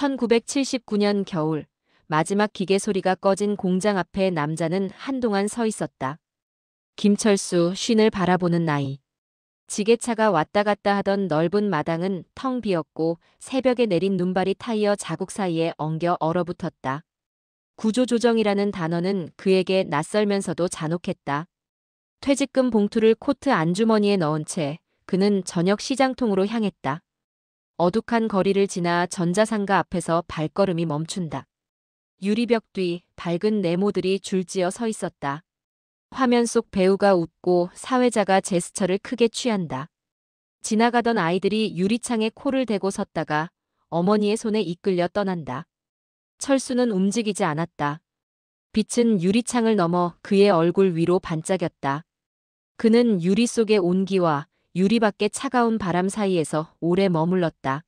1979년 겨울, 마지막 기계 소리가 꺼진 공장 앞에 남자는 한동안 서 있었다. 김철수, 쉰을 바라보는 나이. 지게차가 왔다 갔다 하던 넓은 마당은 텅 비었고 새벽에 내린 눈발이 타이어 자국 사이에 엉겨 얼어붙었다. 구조조정이라는 단어는 그에게 낯설면서도 잔혹했다. 퇴직금 봉투를 코트 안주머니에 넣은 채 그는 저녁 시장통으로 향했다. 어둑한 거리를 지나 전자상가 앞에서 발걸음이 멈춘다. 유리벽 뒤 밝은 네모들이 줄지어 서 있었다. 화면 속 배우가 웃고 사회자가 제스처를 크게 취한다. 지나가던 아이들이 유리창에 코를 대고 섰다가 어머니의 손에 이끌려 떠난다. 철수는 움직이지 않았다. 빛은 유리창을 넘어 그의 얼굴 위로 반짝였다. 그는 유리 속의 온기와 유리 밖의 차가운 바람 사이에서 오래 머물렀다.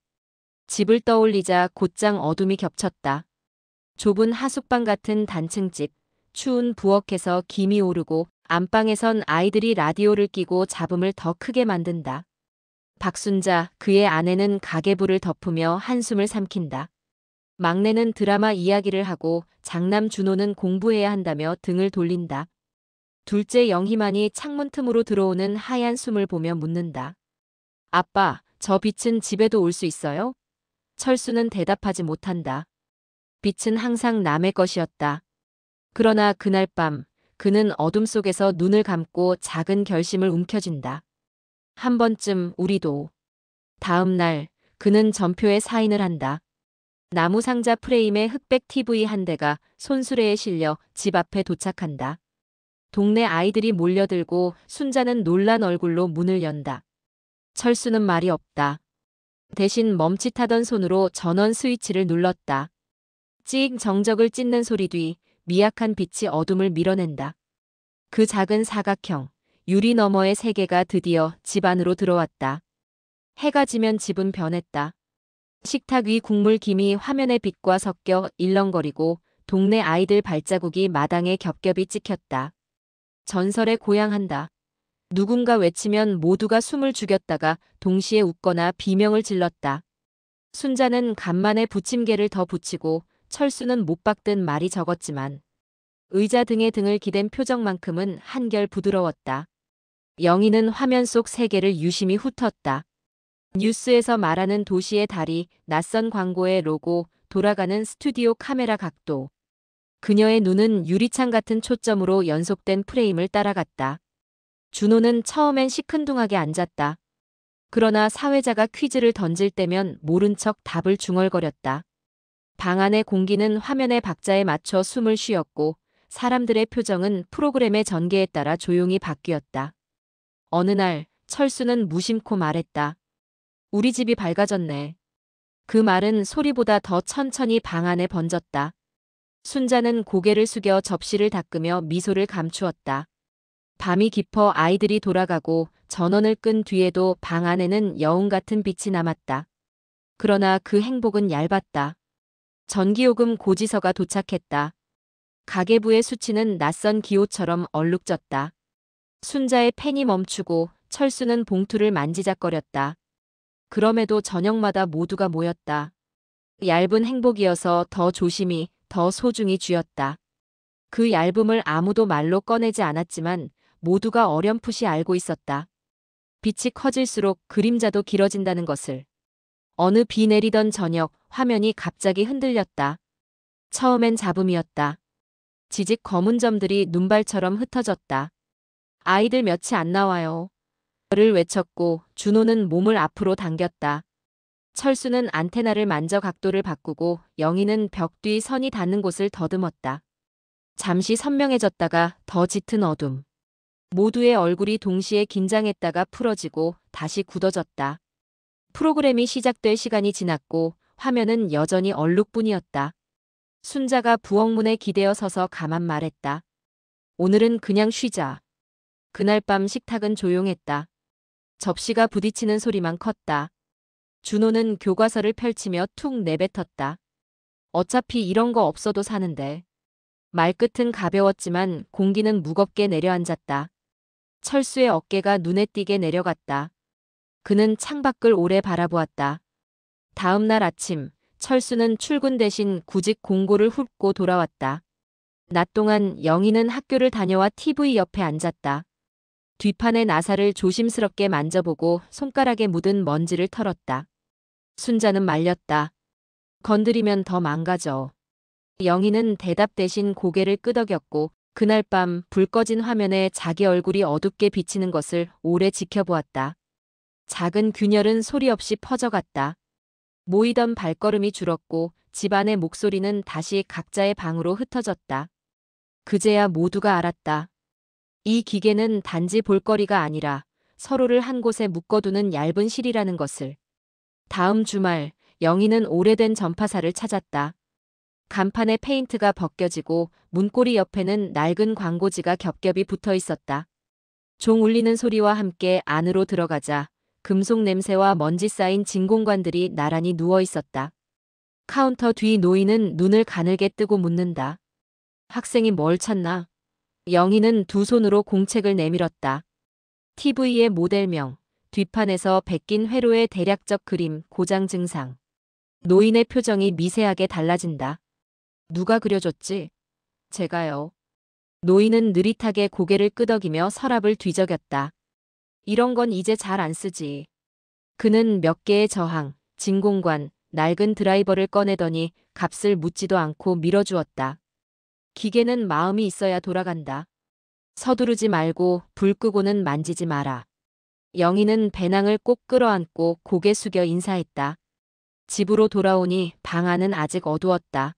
집을 떠올리자 곧장 어둠이 겹쳤다. 좁은 하숙방 같은 단층집, 추운 부엌에서 김이 오르고 안방에선 아이들이 라디오를 끼고 잡음을 더 크게 만든다. 박순자, 그의 아내는 가계부를 덮으며 한숨을 삼킨다. 막내는 드라마 이야기를 하고 장남 준호는 공부해야 한다며 등을 돌린다. 둘째 영희만이 창문 틈으로 들어오는 하얀 숨을 보며 묻는다. 아빠, 저 빛은 집에도 올 수 있어요? 철수는 대답하지 못한다. 빛은 항상 남의 것이었다. 그러나 그날 밤 그는 어둠 속에서 눈을 감고 작은 결심을 움켜쥔다. 한 번쯤 우리도. 다음 날 그는 전표에 사인을 한다. 나무 상자 프레임에 흑백 TV 한 대가 손수레에 실려 집 앞에 도착한다. 동네 아이들이 몰려들고 순자는 놀란 얼굴로 문을 연다. 철수는 말이 없다. 대신 멈칫하던 손으로 전원 스위치를 눌렀다. 찍 정적을 찢는 소리 뒤 미약한 빛이 어둠을 밀어낸다. 그 작은 사각형, 유리 너머의 세계가 드디어 집 안으로 들어왔다. 해가 지면 집은 변했다. 식탁 위 국물 김이 화면의 빛과 섞여 일렁거리고 동네 아이들 발자국이 마당에 겹겹이 찍혔다. 전설에 고향한다. 누군가 외치면 모두가 숨을 죽였다가 동시에 웃거나 비명을 질렀다. 순자는 간만에 부침개를 더 붙이고 철수는 못 박든 말이 적었지만 의자 등에 등을 기댄 표정만큼은 한결 부드러웠다. 영희는 화면 속 세계를 유심히 훑었다. 뉴스에서 말하는 도시의 다리, 낯선 광고의 로고, 돌아가는 스튜디오 카메라 각도. 그녀의 눈은 유리창 같은 초점으로 연속된 프레임을 따라갔다. 준호는 처음엔 시큰둥하게 앉았다. 그러나 사회자가 퀴즈를 던질 때면 모른 척 답을 중얼거렸다. 방 안의 공기는 화면의 박자에 맞춰 숨을 쉬었고 사람들의 표정은 프로그램의 전개에 따라 조용히 바뀌었다. 어느 날 철수는 무심코 말했다. 우리 집이 밝아졌네. 그 말은 소리보다 더 천천히 방 안에 번졌다. 순자는 고개를 숙여 접시를 닦으며 미소를 감추었다. 밤이 깊어 아이들이 돌아가고 전원을 끈 뒤에도 방 안에는 여운 같은 빛이 남았다. 그러나 그 행복은 얇았다. 전기요금 고지서가 도착했다. 가계부의 수치는 낯선 기호처럼 얼룩졌다. 순자의 펜이 멈추고 철수는 봉투를 만지작거렸다. 그럼에도 저녁마다 모두가 모였다. 얇은 행복이어서 더 조심히, 더 소중히 쥐었다. 그 얇음을 아무도 말로 꺼내지 않았지만 모두가 어렴풋이 알고 있었다. 빛이 커질수록 그림자도 길어진다는 것을. 어느 비 내리던 저녁 화면이 갑자기 흔들렸다. 처음엔 잡음이었다. 지직 검은 점들이 눈발처럼 흩어졌다. 아이들 몇이 안 나와요. 를 외쳤고 준호는 몸을 앞으로 당겼다. 철수는 안테나를 만져 각도를 바꾸고 영희는 벽 뒤 선이 닿는 곳을 더듬었다. 잠시 선명해졌다가 더 짙은 어둠. 모두의 얼굴이 동시에 긴장했다가 풀어지고 다시 굳어졌다. 프로그램이 시작될 시간이 지났고 화면은 여전히 얼룩뿐이었다. 순자가 부엌문에 기대어 서서 가만 말했다. 오늘은 그냥 쉬자. 그날 밤 식탁은 조용했다. 접시가 부딪히는 소리만 컸다. 준호는 교과서를 펼치며 툭 내뱉었다. 어차피 이런 거 없어도 사는데. 말끝은 가벼웠지만 공기는 무겁게 내려앉았다. 철수의 어깨가 눈에 띄게 내려갔다. 그는 창밖을 오래 바라보았다. 다음 날 아침 철수는 출근 대신 구직 공고를 훑고 돌아왔다. 낮 동안 영희는 학교를 다녀와 TV 옆에 앉았다. 뒷판의 나사를 조심스럽게 만져보고 손가락에 묻은 먼지를 털었다. 순자는 말렸다. 건드리면 더 망가져. 영희는 대답 대신 고개를 끄덕였고 그날 밤 불 꺼진 화면에 자기 얼굴이 어둡게 비치는 것을 오래 지켜보았다. 작은 균열은 소리 없이 퍼져갔다. 모이던 발걸음이 줄었고 집안의 목소리는 다시 각자의 방으로 흩어졌다. 그제야 모두가 알았다. 이 기계는 단지 볼거리가 아니라 서로를 한 곳에 묶어두는 얇은 실이라는 것을. 다음 주말 영희는 오래된 전파사를 찾았다. 간판에 페인트가 벗겨지고 문고리 옆에는 낡은 광고지가 겹겹이 붙어 있었다. 종 울리는 소리와 함께 안으로 들어가자 금속 냄새와 먼지 쌓인 진공관들이 나란히 누워 있었다. 카운터 뒤 노인은 눈을 가늘게 뜨고 묻는다. 학생이 뭘 찾나? 영희는 두 손으로 공책을 내밀었다. TV의 모델명, 뒷판에서 베낀 회로의 대략적 그림, 고장 증상. 노인의 표정이 미세하게 달라진다. 누가 그려줬지? 제가요. 노인은 느릿하게 고개를 끄덕이며 서랍을 뒤적였다. 이런 건 이제 잘 안 쓰지. 그는 몇 개의 저항, 진공관, 낡은 드라이버를 꺼내더니 값을 묻지도 않고 밀어주었다. 기계는 마음이 있어야 돌아간다. 서두르지 말고 불 끄고는 만지지 마라. 영희는 배낭을 꼭 끌어안고 고개 숙여 인사했다. 집으로 돌아오니 방 안은 아직 어두웠다.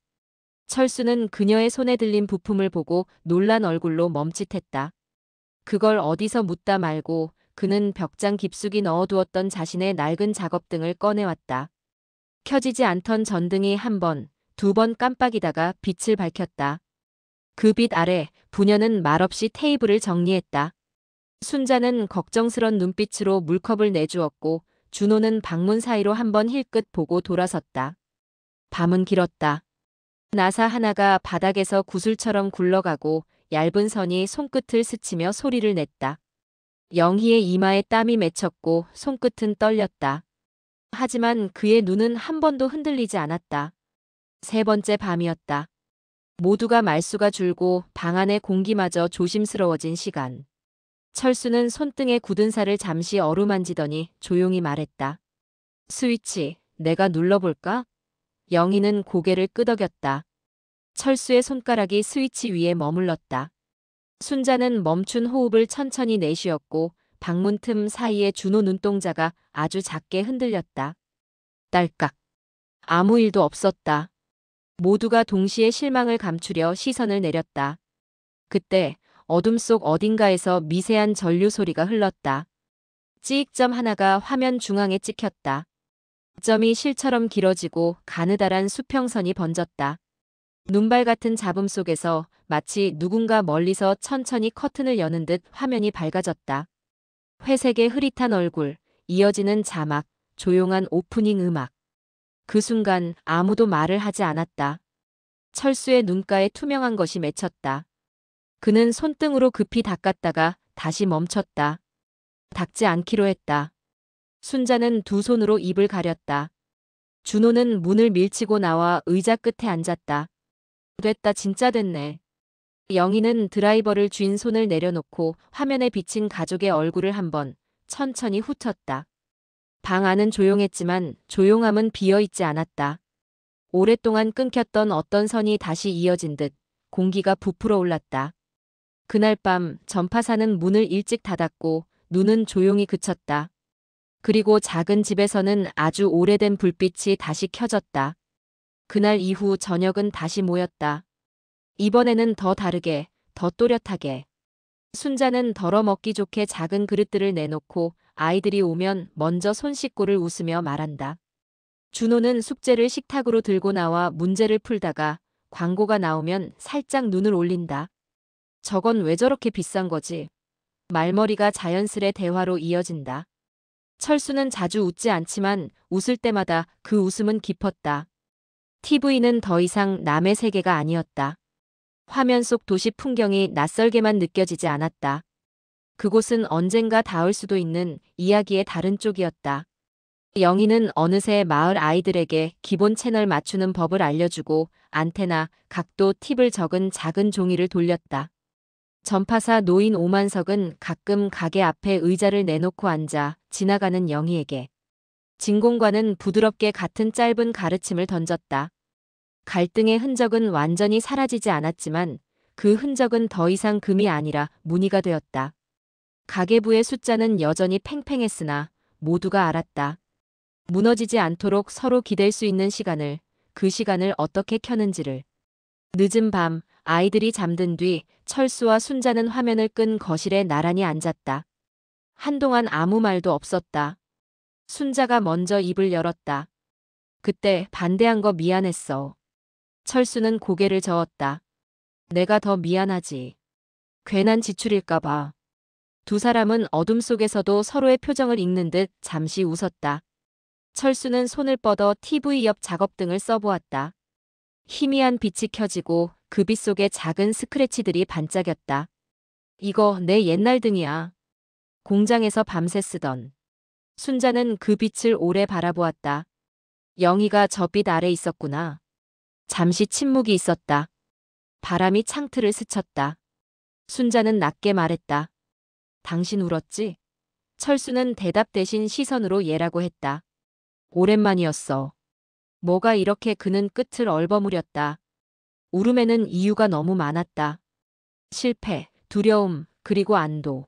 철수는 그녀의 손에 들린 부품을 보고 놀란 얼굴로 멈칫했다. 그걸 어디서 묻다 말고 그는 벽장 깊숙이 넣어두었던 자신의 낡은 작업등을 꺼내왔다. 켜지지 않던 전등이 한 번, 두 번 깜빡이다가 빛을 밝혔다. 그 빛 아래 부녀는 말없이 테이블을 정리했다. 순자는 걱정스런 눈빛으로 물컵을 내주었고 준호는 방문 사이로 한번 힐끗 보고 돌아섰다. 밤은 길었다. 나사 하나가 바닥에서 구슬처럼 굴러가고 얇은 선이 손끝을 스치며 소리를 냈다. 영희의 이마에 땀이 맺혔고 손끝은 떨렸다. 하지만 그의 눈은 한 번도 흔들리지 않았다. 세 번째 밤이었다. 모두가 말수가 줄고 방 안의 공기마저 조심스러워진 시간. 철수는 손등에 굳은 살을 잠시 어루만지더니 조용히 말했다. 스위치, 내가 눌러볼까? 영희는 고개를 끄덕였다. 철수의 손가락이 스위치 위에 머물렀다. 순자는 멈춘 호흡을 천천히 내쉬었고 방문 틈 사이에 준호 눈동자가 아주 작게 흔들렸다. 딸깍. 아무 일도 없었다. 모두가 동시에 실망을 감추려 시선을 내렸다. 그때 어둠 속 어딘가에서 미세한 전류 소리가 흘렀다. 찍점 하나가 화면 중앙에 찍혔다. 점이 실처럼 길어지고 가느다란 수평선이 번졌다. 눈발 같은 잡음 속에서 마치 누군가 멀리서 천천히 커튼을 여는 듯 화면이 밝아졌다. 회색의 흐릿한 얼굴, 이어지는 자막, 조용한 오프닝 음악. 그 순간 아무도 말을 하지 않았다. 철수의 눈가에 투명한 것이 맺혔다. 그는 손등으로 급히 닦았다가 다시 멈췄다. 닦지 않기로 했다. 순자는 두 손으로 입을 가렸다. 준호는 문을 밀치고 나와 의자 끝에 앉았다. 됐다, 진짜 됐네. 영희는 드라이버를 쥔 손을 내려놓고 화면에 비친 가족의 얼굴을 한번 천천히 훑었다. 방 안은 조용했지만 조용함은 비어있지 않았다. 오랫동안 끊겼던 어떤 선이 다시 이어진 듯 공기가 부풀어 올랐다. 그날 밤 전파사는 문을 일찍 닫았고 눈은 조용히 그쳤다. 그리고 작은 집에서는 아주 오래된 불빛이 다시 켜졌다. 그날 이후 저녁은 다시 모였다. 이번에는 더 다르게, 더 또렷하게. 순자는 덜어먹기 좋게 작은 그릇들을 내놓고 아이들이 오면 먼저 손 씻고를 웃으며 말한다. 준호는 숙제를 식탁으로 들고 나와 문제를 풀다가 광고가 나오면 살짝 눈을 올린다. 저건 왜 저렇게 비싼 거지? 말머리가 자연스레 대화로 이어진다. 철수는 자주 웃지 않지만 웃을 때마다 그 웃음은 깊었다. TV는 더 이상 남의 세계가 아니었다. 화면 속 도시 풍경이 낯설게만 느껴지지 않았다. 그곳은 언젠가 닿을 수도 있는 이야기의 다른 쪽이었다. 영희는 어느새 마을 아이들에게 기본 채널 맞추는 법을 알려주고 안테나, 각도 팁을 적은 작은 종이를 돌렸다. 전파사 노인 오만석은 가끔 가게 앞에 의자를 내놓고 앉아 지나가는 영희에게 진공관은 부드럽게 같은 짧은 가르침을 던졌다. 갈등의 흔적은 완전히 사라지지 않았지만 그 흔적은 더 이상 금이 아니라 무늬가 되었다. 가계부의 숫자는 여전히 팽팽했으나 모두가 알았다. 무너지지 않도록 서로 기댈 수 있는 시간을, 그 시간을 어떻게 켜는지를. 늦은 밤, 아이들이 잠든 뒤 철수와 순자는 화면을 끈 거실에 나란히 앉았다. 한동안 아무 말도 없었다. 순자가 먼저 입을 열었다. 그때 반대한 거 미안했어. 철수는 고개를 저었다. 내가 더 미안하지. 괜한 지출일까봐. 두 사람은 어둠 속에서도 서로의 표정을 읽는 듯 잠시 웃었다. 철수는 손을 뻗어 TV 옆 작업등을 써보았다. 희미한 빛이 켜지고 그 빛 속에 작은 스크래치들이 반짝였다. 이거 내 옛날 등이야. 공장에서 밤새 쓰던. 순자는 그 빛을 오래 바라보았다. 영희가 저 빛 아래 있었구나. 잠시 침묵이 있었다. 바람이 창틀을 스쳤다. 순자는 낮게 말했다. 당신 울었지? 철수는 대답 대신 시선으로 얘라고 했다. 오랜만이었어. 뭐가 이렇게 그는 끝을 얼버무렸다. 울음에는 이유가 너무 많았다. 실패, 두려움, 그리고 안도.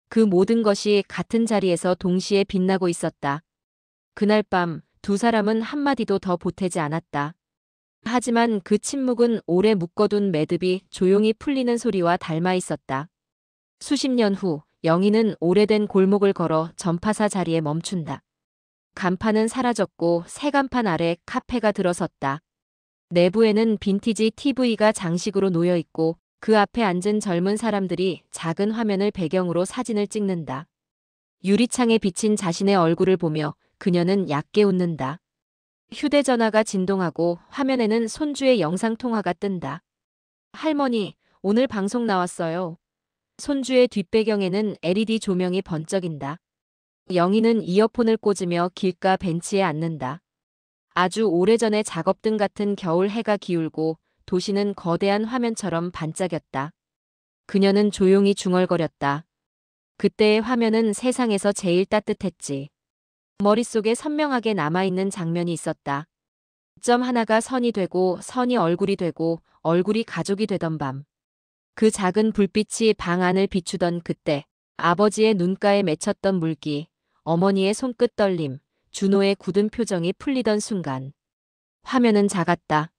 그 모든 것이 같은 자리에서 동시에 빛나고 있었다. 그날 밤 두 사람은 한마디도 더 보태지 않았다. 하지만 그 침묵은 오래 묶어둔 매듭이 조용히 풀리는 소리와 닮아 있었다. 수십 년 후 영희는 오래된 골목을 걸어 전파사 자리에 멈춘다. 간판은 사라졌고 새 간판 아래 카페가 들어섰다. 내부에는 빈티지 TV가 장식으로 놓여 있고 그 앞에 앉은 젊은 사람들이 작은 화면을 배경으로 사진을 찍는다. 유리창에 비친 자신의 얼굴을 보며 그녀는 얕게 웃는다. 휴대전화가 진동하고 화면에는 손주의 영상통화가 뜬다. 할머니, 오늘 방송 나왔어요. 손주의 뒷배경에는 LED 조명이 번쩍인다. 영희는 이어폰을 꽂으며 길가 벤치에 앉는다. 아주 오래전의 작업등 같은 겨울 해가 기울고 도시는 거대한 화면처럼 반짝였다. 그녀는 조용히 중얼거렸다. 그때의 화면은 세상에서 제일 따뜻했지. 머릿속에 선명하게 남아있는 장면이 있었다. 점 하나가 선이 되고 선이 얼굴이 되고 얼굴이 가족이 되던 밤. 그 작은 불빛이 방 안을 비추던 그때 아버지의 눈가에 맺혔던 물기, 어머니의 손끝 떨림, 준호의 굳은 표정이 풀리던 순간. 화면은 작았다.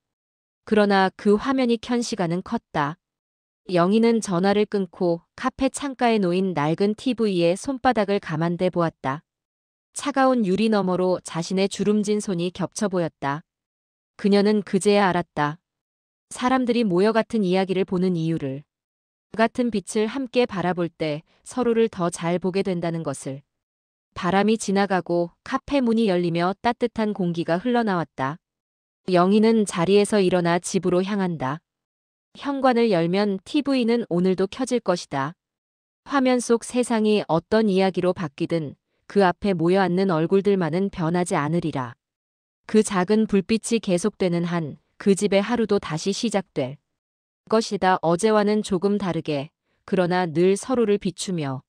그러나 그 화면이 켠 시간은 컸다. 영희는 전화를 끊고 카페 창가에 놓인 낡은 TV에 손바닥을 가만대 보았다. 차가운 유리 너머로 자신의 주름진 손이 겹쳐 보였다. 그녀는 그제야 알았다. 사람들이 모여 같은 이야기를 보는 이유를. 같은 빛을 함께 바라볼 때 서로를 더 잘 보게 된다는 것을. 바람이 지나가고 카페 문이 열리며 따뜻한 공기가 흘러나왔다. 영희는 자리에서 일어나 집으로 향한다. 현관을 열면 TV는 오늘도 켜질 것이다. 화면 속 세상이 어떤 이야기로 바뀌든 그 앞에 모여 앉는 얼굴들만은 변하지 않으리라. 그 작은 불빛이 계속되는 한 그 집의 하루도 다시 시작될 것이다. 어제와는 조금 다르게, 그러나 늘 서로를 비추며